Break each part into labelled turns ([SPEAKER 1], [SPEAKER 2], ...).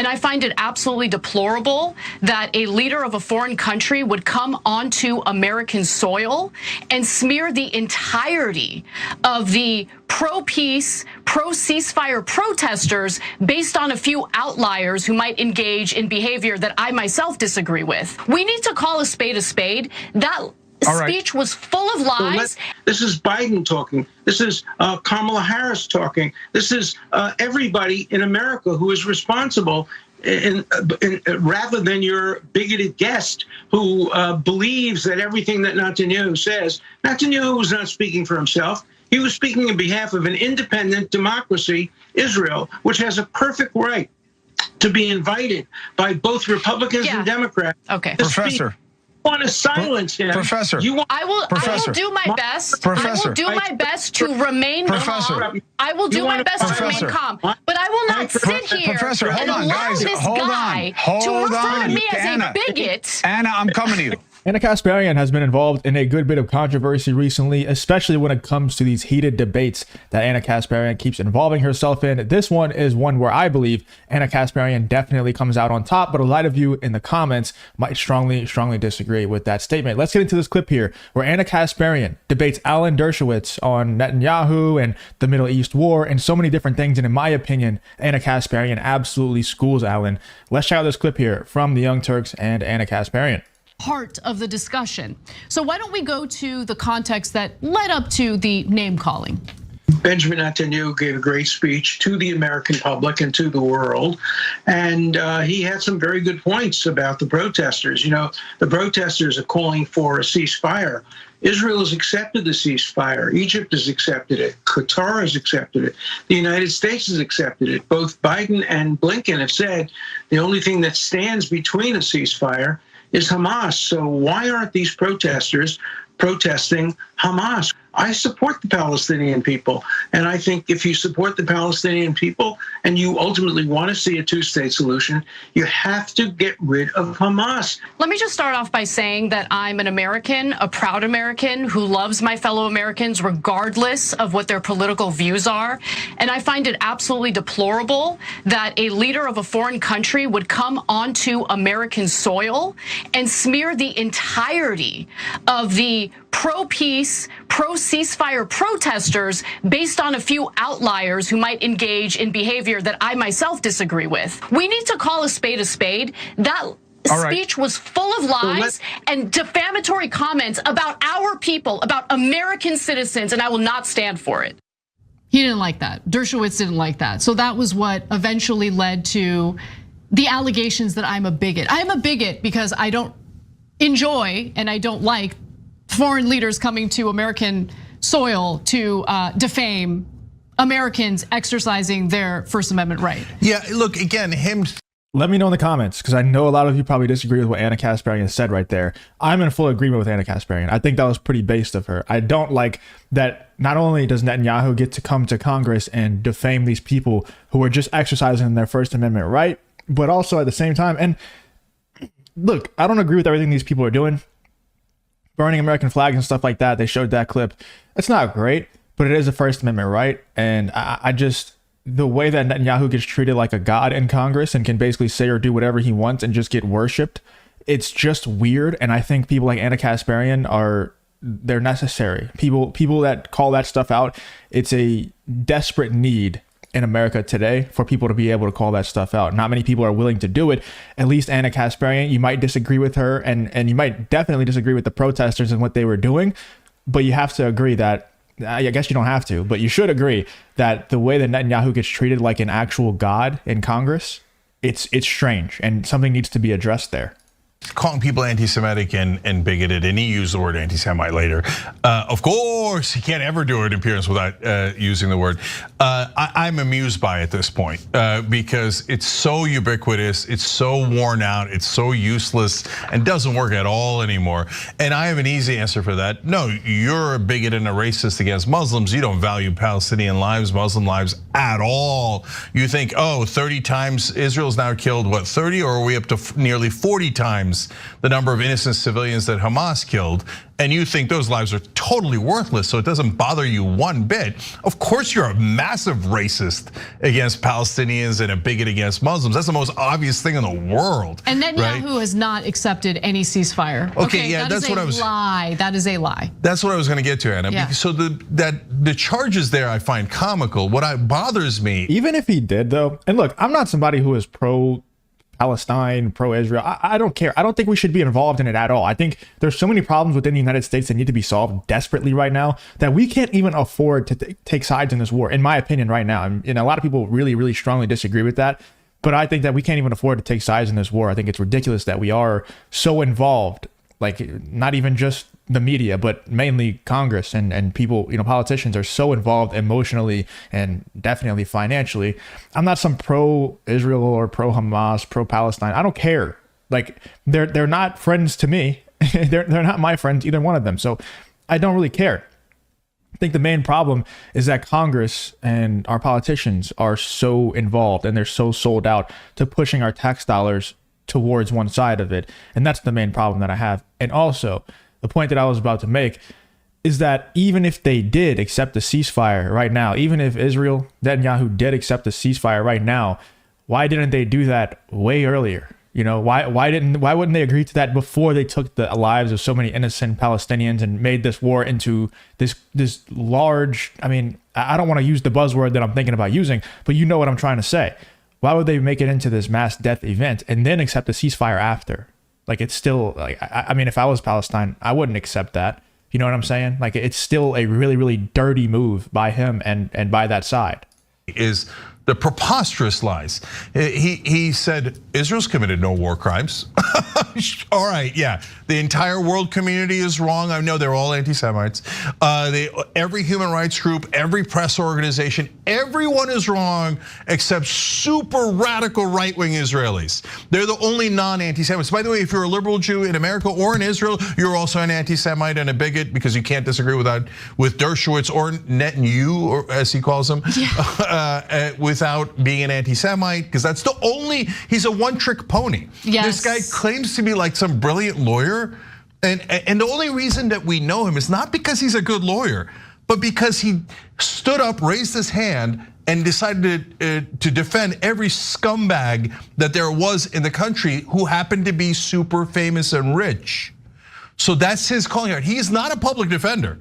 [SPEAKER 1] I find it absolutely deplorable that a leader of a foreign country would come onto American soil and smear the entirety of the pro-peace, pro-ceasefire protesters based on a few outliers who might engage in behavior that I myself disagree with. We need to call a spade a spade. That speech was full of lies.
[SPEAKER 2] This is Biden talking. This is Kamala Harris talking. This is everybody in America who is responsible, rather than your bigoted guest who believes that everything that Netanyahu says. Netanyahu was not speaking for himself. He was speaking on behalf of an independent democracy, Israel, which has a perfect right to be invited by both Republicans and Democrats.
[SPEAKER 1] Okay,
[SPEAKER 3] Professor.
[SPEAKER 2] You want to silence him.
[SPEAKER 3] Professor.
[SPEAKER 1] I will do my best.
[SPEAKER 3] Professor.
[SPEAKER 1] I will do my best to remain calm. I will do my best to remain calm. But I will not sit here and allow this guy to refer to me as a bigot.
[SPEAKER 3] Anna, I'm coming to you.
[SPEAKER 4] Ana Kasparian has been involved in a good bit of controversy recently, especially when it comes to these heated debates that Ana Kasparian keeps involving herself in. This one is one where I believe Ana Kasparian definitely comes out on top, but a lot of you in the comments might strongly disagree with that statement. Let's get into this clip here where Ana Kasparian debates Alan Dershowitz on Netanyahu and the Middle East war and so many different things. And in my opinion, Ana Kasparian absolutely schools Alan. Let's check out this clip here from the Young Turks and Ana Kasparian.
[SPEAKER 1] Part of the discussion. So why don't we go to the context that led up to the name calling?
[SPEAKER 2] Benjamin Netanyahu gave a great speech to the American public and to the world. And he had some very good points about the protesters. You know, the protesters are calling for a ceasefire. Israel has accepted the ceasefire. Egypt has accepted it. Qatar has accepted it. The United States has accepted it. Both Biden and Blinken have said the only thing that stands between a ceasefire is Hamas. So why aren't these protesters protesting Hamas? I support the Palestinian people. And I think if you support the Palestinian people and you ultimately want to see a two-state solution, you have to get rid of Hamas.
[SPEAKER 1] Let me just start off by saying that I'm an American, a proud American who loves my fellow Americans regardless of what their political views are. And I find it absolutely deplorable that a leader of a foreign country would come onto American soil and smear the entirety of the pro-peace, pro-ceasefire protesters based on a few outliers who might engage in behavior that I myself disagree with. We need to call a spade a spade. That speech was full of lies and defamatory comments about our people, about American citizens, and I will not stand for it. He didn't like that. Dershowitz didn't like that. So that was what eventually led to the allegations that I'm a bigot. I'm a bigot because I don't enjoy and I don't like foreign leaders coming to American soil to defame Americans exercising their First Amendment right.
[SPEAKER 3] Yeah, look, again,
[SPEAKER 4] Let me know in the comments, because I know a lot of you probably disagree with what Ana Kasparian said right there. I'm in full agreement with Ana Kasparian. I think that was pretty based of her. I don't like that not only does Netanyahu get to come to Congress and defame these people who are just exercising their First Amendment right, but also at the same time, and look, I don't agree with everything these people are doing. Burning American flags and stuff like that. They showed that clip. It's not great, but it is a First Amendment right. And I just, the way that Netanyahu gets treated like a god in Congress and can basically say or do whatever he wants and just get worshipped, it's just weird. And I think people like Ana Kasparian they're necessary. People that call that stuff out, it's a desperate need in America today for people to be able to call that stuff out. Not many people are willing to do it. At least Ana Kasparian, you might disagree with her and you might definitely disagree with the protesters and what they were doing, but you have to agree that, I guess you don't have to, but you should agree that the way that Netanyahu gets treated like an actual god in Congress, it's strange and something needs to be addressed there.
[SPEAKER 3] Calling people anti-Semitic and bigoted, and he used the word anti-Semite later. Of course, he can't ever do an appearance without using the word. I'm amused by it at this point because it's so ubiquitous, it's so worn out, it's so useless, and doesn't work at all anymore. And I have an easy answer for that. No, you're a bigot and a racist against Muslims. You don't value Palestinian lives, Muslim lives at all. You think, oh, 30 times Israel's now killed, what, 30, or are we up to nearly 40 times times the number of innocent civilians that Hamas killed, and you think those lives are totally worthless, so it doesn't bother you one bit. Of course you're a massive racist against Palestinians and a bigot against Muslims. That's the most obvious thing in the world.
[SPEAKER 1] And Netanyahu has not accepted any ceasefire.
[SPEAKER 3] Okay, yeah, that's what I was.
[SPEAKER 1] Lie. That is a lie.
[SPEAKER 3] That's what I was going to get to, Anna.
[SPEAKER 1] Yeah.
[SPEAKER 3] So the charges there I find comical. What bothers me,
[SPEAKER 4] even if he did though, and look, I'm not somebody who is pro Palestine, pro-Israel. I don't care. I don't think we should be involved in it at all. I think there's so many problems within the United States that need to be solved desperately right now that we can't even afford to take sides in this war, in my opinion, right now. And a lot of people really, really strongly disagree with that. But I think that we can't even afford to take sides in this war. I think it's ridiculous that we are so involved, like not even just the media, but mainly Congress and people, politicians are so involved emotionally and definitely financially. I'm not some pro-Israel or pro-Hamas, pro-Palestine. I don't care. Like they're not friends to me. they're not my friends, either one of them. So I don't really care. I think the main problem is that Congress and our politicians are so involved and they're so sold out to pushing our tax dollars towards one side of it. And that's the main problem that I have. And also, the point that I was about to make is that even if they did accept a ceasefire right now, even if Israel, Netanyahu did accept a ceasefire right now, why didn't they do that way earlier? Why wouldn't they agree to that before they took the lives of so many innocent Palestinians and made this war into this large, I don't want to use the buzzword that I'm thinking about using, but you know what I'm trying to say. Why would they make it into this mass death event and then accept a ceasefire after? Like, it's still like, if I was Palestine, I wouldn't accept that. You know what I'm saying? Like, it's still a really, really dirty move by him and by that side.
[SPEAKER 3] Is the preposterous lies. He said Israel's committed no war crimes. All right, yeah. The entire world community is wrong. I know they're all anti-Semites. Every human rights group, every press organization, everyone is wrong except super radical right-wing Israelis. They're the only non-anti-Semites. By the way, if you're a liberal Jew in America or in Israel, you're also an anti-Semite and a bigot because you can't disagree with Dershowitz or Netanyahu, or as he calls him, without being an anti-Semite, because that's the only. He's a one-trick pony.
[SPEAKER 1] Yes.
[SPEAKER 3] This guy claims to be like some brilliant lawyer, and the only reason that we know him is not because he's a good lawyer, but because he stood up, raised his hand, and decided to defend every scumbag that there was in the country who happened to be super famous and rich. So that's his calling out. He's not a public defender.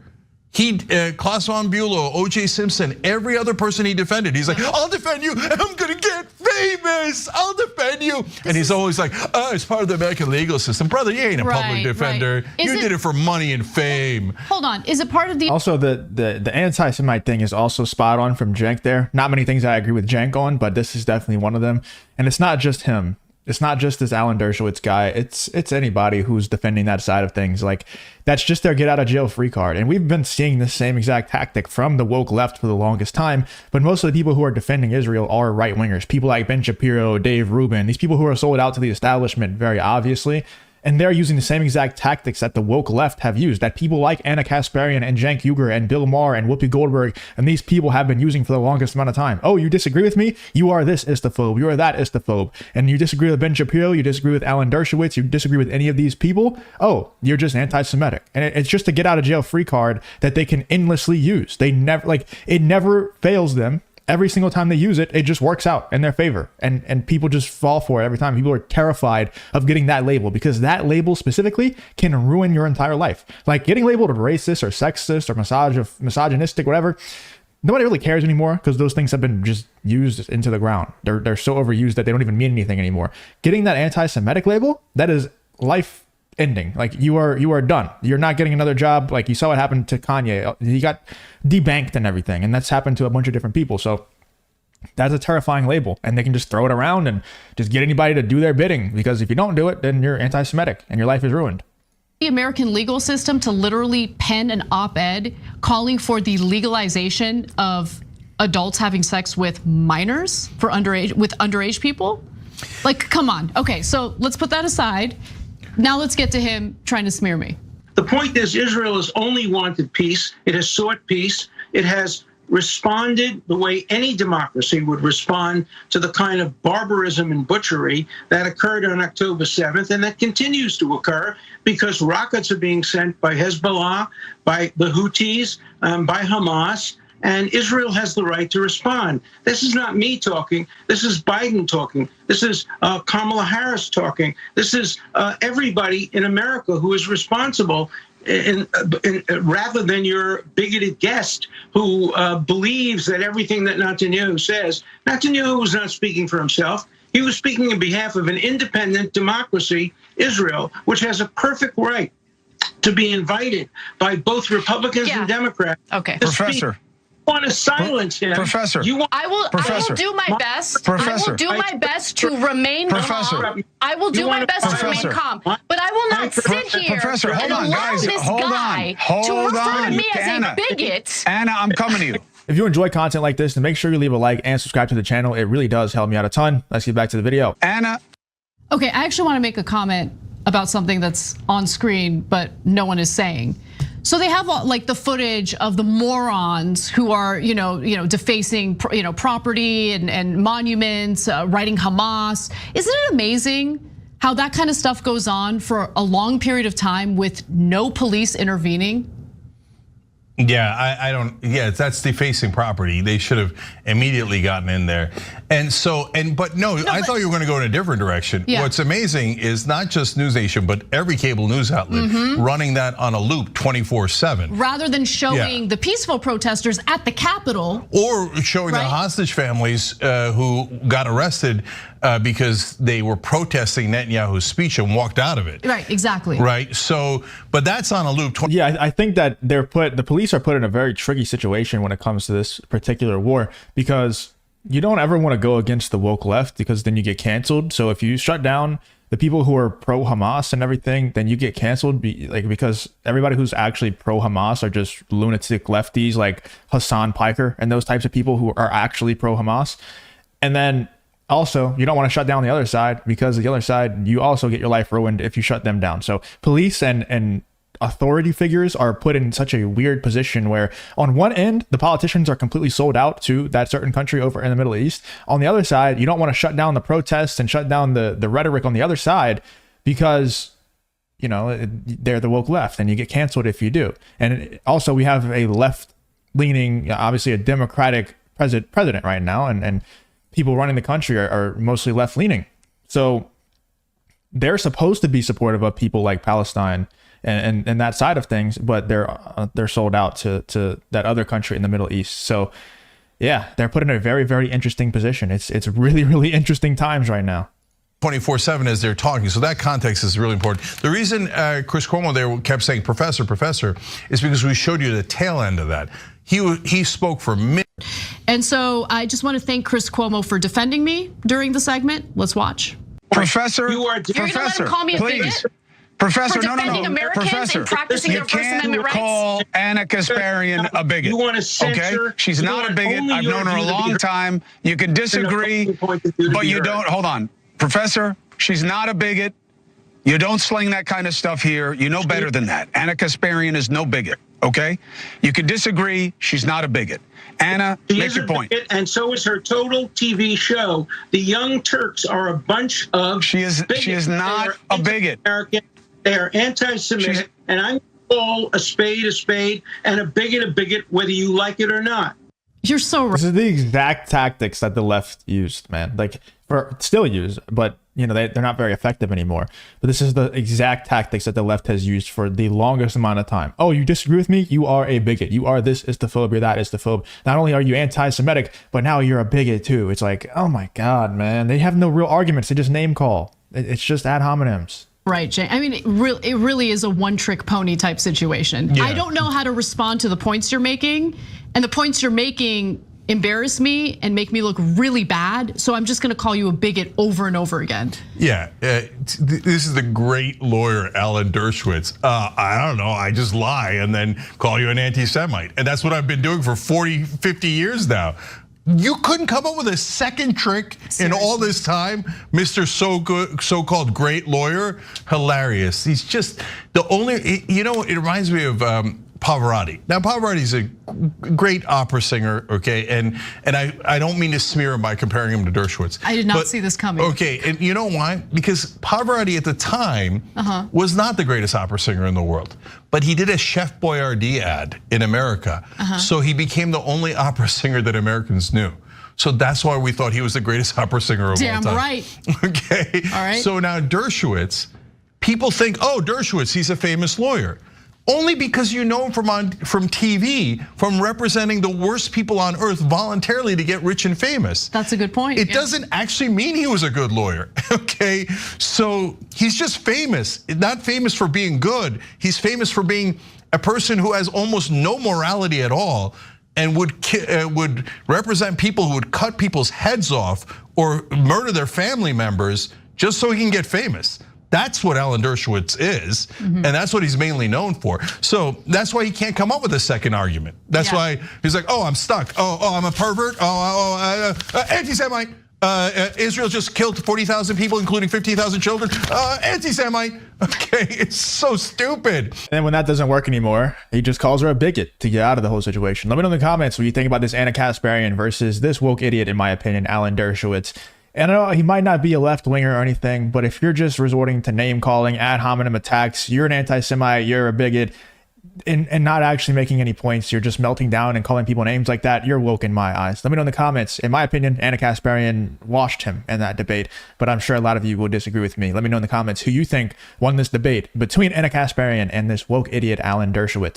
[SPEAKER 3] Klaus von Bülow, O.J. Simpson, every other person he defended, he's like, I'll defend you, and I'm gonna get famous, I'll defend you. And he's always like, it's part of the American legal system. Brother, you ain't a public defender. You did it for money and fame.
[SPEAKER 1] Hold on, is it part of the-
[SPEAKER 4] Also, the anti-Semite thing is also spot on from Cenk there. Not many things I agree with Cenk on, but this is definitely one of them. And it's not just him. It's not just this Alan Dershowitz guy. It's anybody who's defending that side of things. Like, that's just their get out of jail free card. And we've been seeing the same exact tactic from the woke left for the longest time. But most of the people who are defending Israel are right wingers. People like Ben Shapiro, Dave Rubin, these people who are sold out to the establishment very obviously. And they're using the same exact tactics that the woke left have used, that people like Ana Kasparian and Cenk Uygur and Bill Maher and Whoopi Goldberg and these people have been using for the longest amount of time. Oh, you disagree with me? You are this istophobe. You are that istophobe. And you disagree with Ben Shapiro? You disagree with Alan Dershowitz? You disagree with any of these people? Oh, you're just anti-Semitic. And it's just a get out of jail free card that they can endlessly use. They never, it never fails them. Every single time they use it, it just works out in their favor. And people just fall for it every time. People are terrified of getting that label because that label specifically can ruin your entire life. Like getting labeled racist or sexist or misogynistic, whatever. Nobody really cares anymore because those things have been just used into the ground. They're so overused that they don't even mean anything anymore. Getting that anti-Semitic label, that is life ending. Like you are done. You're not getting another job. Like you saw what happened to Kanye. He got debanked and everything, and that's happened to a bunch of different people. So that's a terrifying label, and they can just throw it around and just get anybody to do their bidding, because if you don't do it, then you're anti-Semitic and your life is ruined.
[SPEAKER 1] The American legal system to literally pen an op-ed calling for the legalization of adults having sex with minors with underage people? Like, come on. Okay, so let's put that aside. Now let's get to him trying to smear me.
[SPEAKER 2] The point is, Israel has only wanted peace. It has sought peace. It has responded the way any democracy would respond to the kind of barbarism and butchery that occurred on October 7th and that continues to occur because rockets are being sent by Hezbollah, by the Houthis, by Hamas, and Israel has the right to respond. This is not me talking. This is Biden talking. This is Kamala Harris talking. This is everybody in America who is responsible, rather than your bigoted guest who believes that everything that Netanyahu says. Netanyahu was not speaking for himself. He was speaking on behalf of an independent democracy, Israel, which has a perfect right to be invited by both Republicans and Democrats.
[SPEAKER 1] Okay,
[SPEAKER 5] Professor.
[SPEAKER 2] Want to silence him.
[SPEAKER 5] Professor.
[SPEAKER 1] I will do my best.
[SPEAKER 5] Professor.
[SPEAKER 1] I will do my best to remain calm. I will do my best to remain calm. But I will not sit here and allow this guy to refer to me as a bigot.
[SPEAKER 5] Anna, I'm coming to you.
[SPEAKER 4] If you enjoy content like this, then make sure you leave a like and subscribe to the channel. It really does help me out a ton. Let's get back to the video.
[SPEAKER 5] Anna.
[SPEAKER 6] Okay, I actually want to make a comment about something that's on screen, but no one is saying. So they have like the footage of the morons who are, defacing, property and monuments, writing Hamas. Isn't it amazing how that kind of stuff goes on for a long period of time with no police intervening?
[SPEAKER 3] Yeah, I don't. Yeah, that's defacing property. They should have immediately gotten in there. And so, but I thought you were going to go in a different direction.
[SPEAKER 6] Yeah.
[SPEAKER 3] What's amazing is not just NewsNation, but every cable news outlet running that on a loop 24/7.
[SPEAKER 6] Rather than showing the peaceful protesters at the Capitol,
[SPEAKER 3] or showing the hostage families who got arrested because they were protesting Netanyahu's speech and walked out of it.
[SPEAKER 6] Right, exactly.
[SPEAKER 3] Right. So, but that's on a loop.
[SPEAKER 4] Yeah, I think that the police are put in a very tricky situation when it comes to this particular war, because you don't ever want to go against the woke left, because then you get canceled. So if you shut down the people who are pro Hamas and everything, then you get canceled, because everybody who's actually pro Hamas are just lunatic lefties like Hassan Piker and those types of people who are actually pro Hamas. And then also, you don't want to shut down the other side, because the other side, you also get your life ruined if you shut them down. So police and authority figures are put in such a weird position where on one end, the politicians are completely sold out to that certain country over in the Middle East. On the other side, you don't want to shut down the protests and shut down the rhetoric on the other side, because they're the woke left and you get canceled if you do. And also, we have a left-leaning, obviously a Democratic president right now, and people running the country are mostly left-leaning. So they're supposed to be supportive of people like Palestine and that side of things, but they're sold out to that other country in the Middle East. So yeah, they're put in a very, very interesting position. It's really, really interesting times right now.
[SPEAKER 3] 24/7 as they're talking. So that context is really important. The reason Chris Cuomo there kept saying professor is because we showed you the tail end of that. He spoke for minutes.
[SPEAKER 6] And so I just want to thank Chris Cuomo for defending me during the segment. Let's watch.
[SPEAKER 5] Professor,
[SPEAKER 2] you're
[SPEAKER 1] going to let him call me a bigot?
[SPEAKER 5] Professor,
[SPEAKER 1] for defending Americans
[SPEAKER 5] Professor,
[SPEAKER 1] and practicing their First Amendment rights?
[SPEAKER 5] You can't call Ana Kasparian a bigot.
[SPEAKER 2] You want to censor?
[SPEAKER 5] Okay, she's not a bigot. I've known her a long time. You can disagree, but you don't. Hold on, Professor. She's not a bigot. You don't sling that kind of stuff here. You know better than that. Ana Kasparian is no bigot. Okay, you can disagree. She's not a bigot. Anna, make your point.
[SPEAKER 2] Bigot, and so is her total TV show. The Young Turks are a bunch of.
[SPEAKER 5] She is not a bigot.
[SPEAKER 2] They are anti-Semitic, and I'm call a spade, and a bigot, whether you like it or not.
[SPEAKER 6] You're so right.
[SPEAKER 4] This is the exact tactics that the left used, man. Like, still use, but they're not very effective anymore. But this is the exact tactics that the left has used for the longest amount of time. Oh, you disagree with me? You are a bigot. You are this Islamophobe. You're that Islamophobe. Not only are you anti-Semitic, but now you're a bigot too. It's like, oh my God, man. They have no real arguments. They just name call. It's just ad hominems.
[SPEAKER 6] Right, Jay. I mean, it really is a one-trick pony type situation. Yeah. I don't know how to respond to the points you're making, and the points you're making embarrass me and make me look really bad. So I'm just going to call you a bigot over and over again.
[SPEAKER 3] Yeah, this is the great lawyer, Alan Dershowitz. I don't know, I just lie and then call you an anti-Semite. And that's what I've been doing for 40, 50 years now. You couldn't come up with a second trick in all this time, Mr. So-called great lawyer. Hilarious. He's just the only, it reminds me of Pavarotti. Now, Pavarotti's a great opera singer, okay, and I don't mean to smear him by comparing him to Dershowitz.
[SPEAKER 6] I did not see this coming.
[SPEAKER 3] Okay, and you know why? Because Pavarotti at the time was not the greatest opera singer in the world, but he did a Chef Boyardee ad in America, so he became the only opera singer that Americans knew. So that's why we thought he was the greatest opera singer of all time.
[SPEAKER 6] Damn right.
[SPEAKER 3] Okay.
[SPEAKER 6] All right.
[SPEAKER 3] So now Dershowitz, people think, oh, Dershowitz, he's a famous lawyer. Only because you know him from TV, from representing the worst people on earth voluntarily to get rich and famous.
[SPEAKER 6] That's a good point.
[SPEAKER 3] It doesn't actually mean he was a good lawyer, okay? So he's just famous, not famous for being good. He's famous for being a person who has almost no morality at all and would represent people who would cut people's heads off or murder their family members just so he can get famous. That's what Alan Dershowitz is, and that's what he's mainly known for. So that's why he can't come up with a second argument. That's why he's like, oh, I'm stuck. Oh, I'm a pervert. Anti-Semite. Israel just killed 40,000 people, including 15,000 children. Anti-Semite. Okay, it's so stupid.
[SPEAKER 4] And when that doesn't work anymore, he just calls her a bigot to get out of the whole situation. Let me know in the comments what you think about this Ana Kasparian versus this woke idiot, in my opinion, Alan Dershowitz. And I know he might not be a left winger or anything, but if you're just resorting to name calling, ad hominem attacks, you're an anti-Semite, you're a bigot, and not actually making any points, you're just melting down and calling people names like that, you're woke in my eyes. Let me know in the comments. In my opinion, Ana Kasparian washed him in that debate, but I'm sure a lot of you will disagree with me. Let me know in the comments who you think won this debate between Ana Kasparian and this woke idiot Alan Dershowitz.